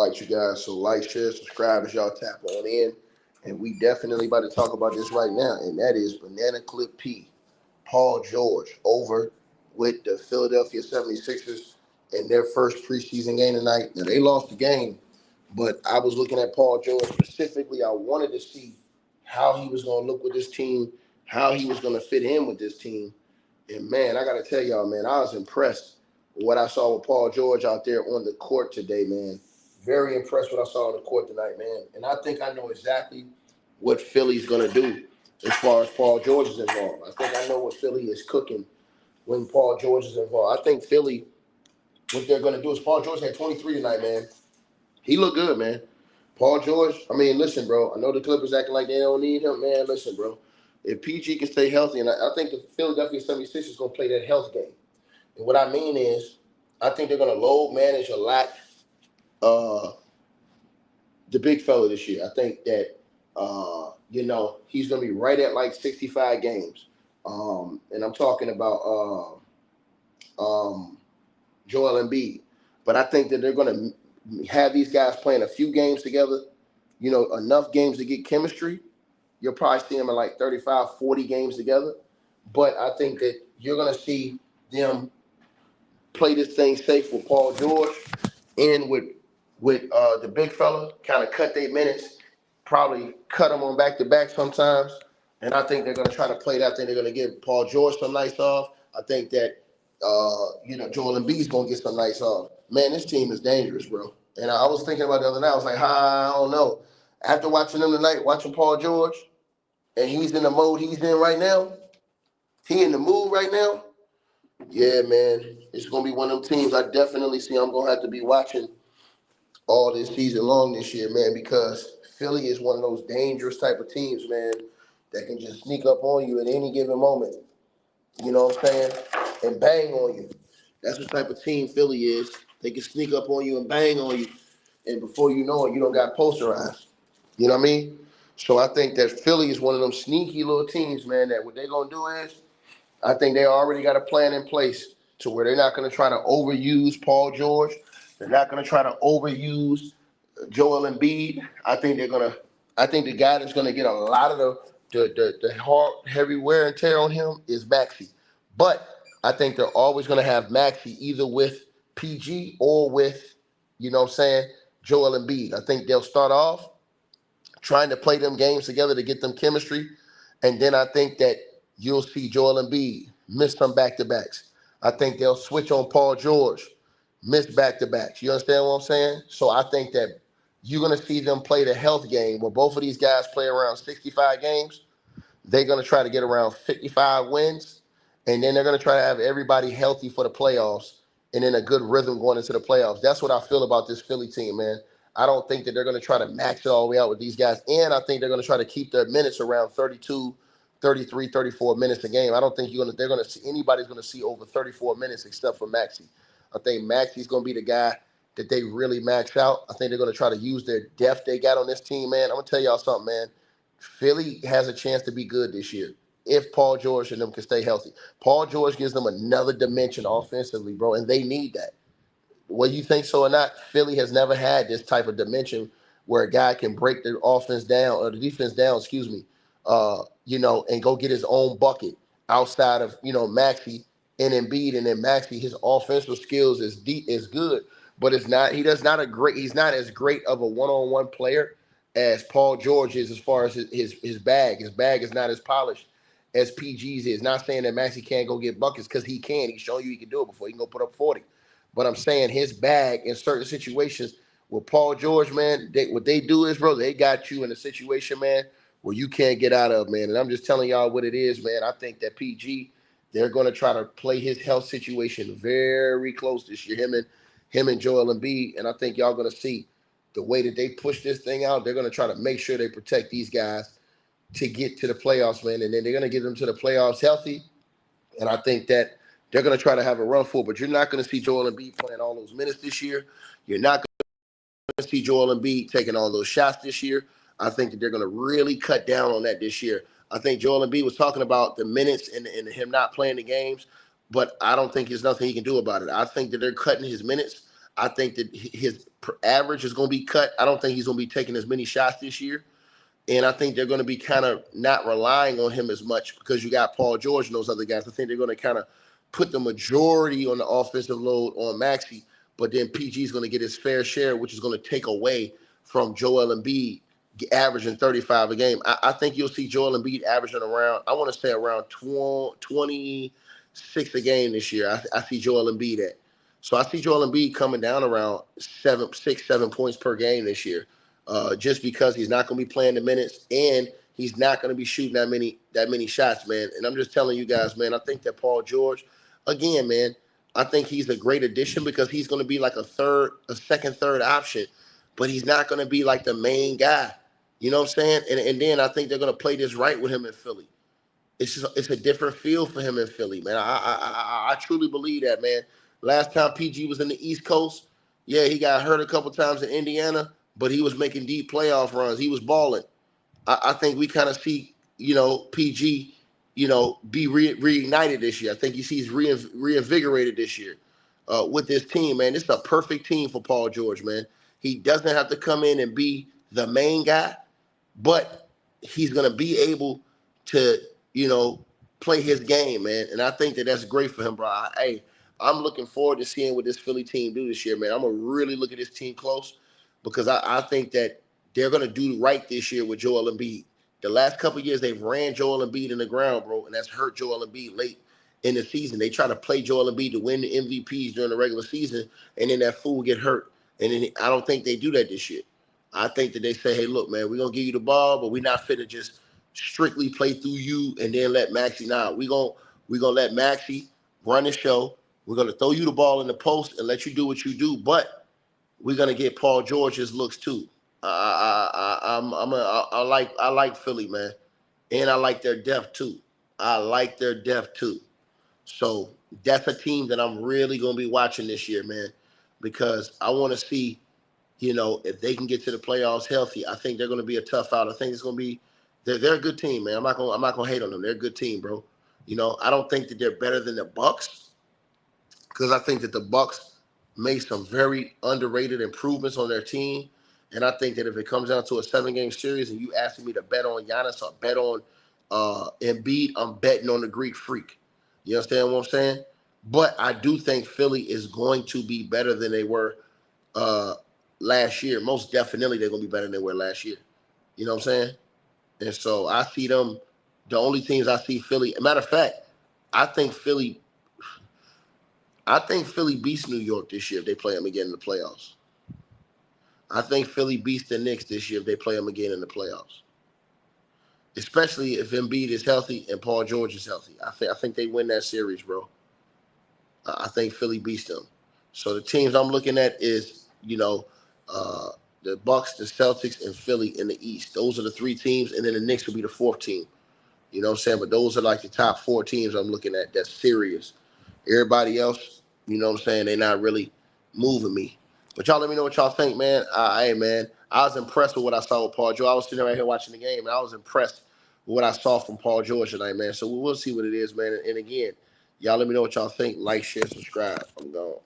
All right, you guys. So like, share, subscribe as y'all tap on in. And we definitely about to talk about this right now. And that is Banana Clip P, Paul George, over with the Philadelphia 76ers in their first preseason game tonight. Now, they lost the game, but I was looking at Paul George specifically. I wanted to see how he was going to look with this team, how he was going to fit in with this team. And, man, I got to tell y'all, man, I was impressed with what I saw with Paul George out there on the court today, man. Very impressed with what I saw on the court tonight, man. And I think I know exactly what Philly's going to do as far as Paul George is involved. I think I know what Philly is cooking when Paul George is involved. I think Philly, what they're going to do is Paul George had 23 tonight, man. He looked good, man. Paul George, I mean, listen, bro. I know the Clippers acting like they don't need him, man. Listen, bro. If PG can stay healthy, and I think the Philadelphia 76ers is going to play that health game. And what I mean is, I think they're going to load manage a lot the big fella this year. I think that, he's going to be right at like 65 games. And I'm talking about Joel Embiid. But I think that they're going to have these guys playing a few games together, enough games to get chemistry. You'll probably see them in like 35, 40 games together. But I think that you're going to see them play this thing safe with Paul George and with the big fella, kind of cut their minutes, probably cut them on back-to-back sometimes. And I think they're going to try to play that. I think they're going to give Paul George some nights off. I think that, Joel Embiid's going to get some nights off. Man, this team is dangerous, bro. And I was thinking about it the other night. I was like, I don't know. After watching them tonight, watching Paul George, and he's in the mode he's in right now, he in the mood right now, yeah, man, it's going to be one of them teams I definitely see I'm going to have to be watching all this season long this year, man, because Philly is one of those dangerous type of teams, man, that can just sneak up on you at any given moment. You know what I'm saying? And bang on you. That's the type of team Philly is. They can sneak up on you and bang on you. And before you know it, you don't got posterized. You know what I mean? So I think that Philly is one of them sneaky little teams, man, that what they're going to do is, I think they already got a plan in place to where they're not going to try to overuse Paul George. They're not going to try to overuse Joel Embiid. I think the guy that's going to get a lot of the hard, heavy wear and tear on him is Maxey. But I think they're always going to have Maxey either with PG or with, Joel Embiid. I think they'll start off trying to play them games together to get them chemistry. And then I think that you'll see Joel Embiid miss some back-to-backs. I think they'll switch on Paul George, miss back-to-backs. You understand what I'm saying? So I think that you're going to see them play the health game where both of these guys play around 65 games. They're going to try to get around 55 wins, and then they're going to try to have everybody healthy for the playoffs and in a good rhythm going into the playoffs. That's what I feel about this Philly team, man. I don't think that they're going to try to max it all the way out with these guys, and I think they're going to try to keep their minutes around 32, 33, 34 minutes a game. I don't think they're going to see anybody's going to see over 34 minutes except for Maxey. I think Maxey's going to be the guy that they really max out. I think they're going to try to use their depth they got on this team, man. I'm going to tell y'all something, man. Philly has a chance to be good this year if Paul George and them can stay healthy. Paul George gives them another dimension offensively, bro, and they need that. Whether you think so or not, Philly has never had this type of dimension where a guy can break the offense down or the defense down, and go get his own bucket outside of, Maxey and Embiid. And then Maxey, his offensive skills is good, but he's not as great of a one-on-one player as Paul George is as far as his bag. His bag is not as polished as PG's is. Not saying that Maxey can't go get buckets because he can. He's shown you he can do it before. He can go put up 40. But I'm saying his bag in certain situations with Paul George, man, what they do is, bro, they got you in a situation, man, where you can't get out of, man. And I'm just telling y'all what it is, man. I think that PG, they're going to try to play his health situation very close this year, him and Joel Embiid. And I think y'all going to see the way that they push this thing out. They're going to try to make sure they protect these guys to get to the playoffs, man. And then they're going to get them to the playoffs healthy. And I think that they're going to try to have a run for it. But you're not going to see Joel Embiid playing all those minutes this year. You're not going to see Joel Embiid taking all those shots this year. I think that they're going to really cut down on that this year. I think Joel Embiid was talking about the minutes and him not playing the games, but I don't think there's nothing he can do about it. I think that they're cutting his minutes. I think that his average is going to be cut. I don't think he's going to be taking as many shots this year. And I think they're going to be kind of not relying on him as much because you got Paul George and those other guys. I think they're going to kind of put the majority on the offensive load on Maxey, but then PG is going to get his fair share, which is going to take away from Joel Embiid averaging 35 a game. I think you'll see Joel Embiid averaging around, I want to say around 26 a game this year. I see Joel Embiid at. So I see Joel Embiid coming down around 7 points per game this year. Just because he's not going to be playing the minutes and he's not going to be shooting that many shots, man. And I'm just telling you guys, man, I think that Paul George, again, man, I think he's a great addition because he's going to be like a second, third option, but he's not going to be like the main guy. You know what I'm saying? And then I think they're going to play this right with him in Philly. It's a different feel for him in Philly, man. I truly believe that, man. Last time PG was in the East Coast, yeah, he got hurt a couple times in Indiana, but he was making deep playoff runs. He was balling. I think we kind of see, PG, be reignited this year. I think he sees reinvigorated this year with this team, man. This is a perfect team for Paul George, man. He doesn't have to come in and be the main guy, but he's going to be able to, play his game, man. And I think that that's great for him, bro. I'm looking forward to seeing what this Philly team do this year, man. I'm going to really look at this team close because I think that they're going to do right this year with Joel Embiid. The last couple of years, they've ran Joel Embiid in the ground, bro, and that's hurt Joel Embiid late in the season. They try to play Joel Embiid to win the MVPs during the regular season, and then that fool get hurt. And then I don't think they do that this year. I think that they say, hey, look, man, we're going to give you the ball, but we're not fit to just strictly play through you and then let Maxey. Nah, we're gonna let Maxey run the show. We're going to throw you the ball in the post and let you do what you do, but we're going to get Paul George's looks too. I like Philly, man, and I like their depth too. So that's a team that I'm really gonna be watching this year, man, because I want to see, if they can get to the playoffs healthy. I think they're gonna be a tough out. I think it's gonna be they're a good team, man. I'm not gonna hate on them. They're a good team, bro. I don't think that they're better than the Bucks because I think that the Bucks made some very underrated improvements on their team. And I think that if it comes down to a 7-game series and you asking me to bet on Giannis or bet on Embiid, I'm betting on the Greek Freak. You understand what I'm saying? But I do think Philly is going to be better than they were last year. Most definitely they're going to be better than they were last year. You know what I'm saying? And so I see them, the only teams I see Philly. Matter of fact, I think Philly beats New York this year if they play them again in the playoffs. I think Philly beats the Knicks this year if they play them again in the playoffs. Especially if Embiid is healthy and Paul George is healthy. I think they win that series, bro. I think Philly beats them. So the teams I'm looking at is, the Bucks, the Celtics, and Philly in the East. Those are the 3 teams, and then the Knicks will be the 4th team. You know what I'm saying? But those are like the top 4 teams I'm looking at that's serious. Everybody else, you know what I'm saying, they're not really moving me. But y'all let me know what y'all think, man. Hey, man, I was impressed with what I saw with Paul George. I was sitting right here watching the game, and I was impressed with what I saw from Paul George tonight, man. So we'll see what it is, man. And again, y'all let me know what y'all think. Like, share, subscribe. I'm gone.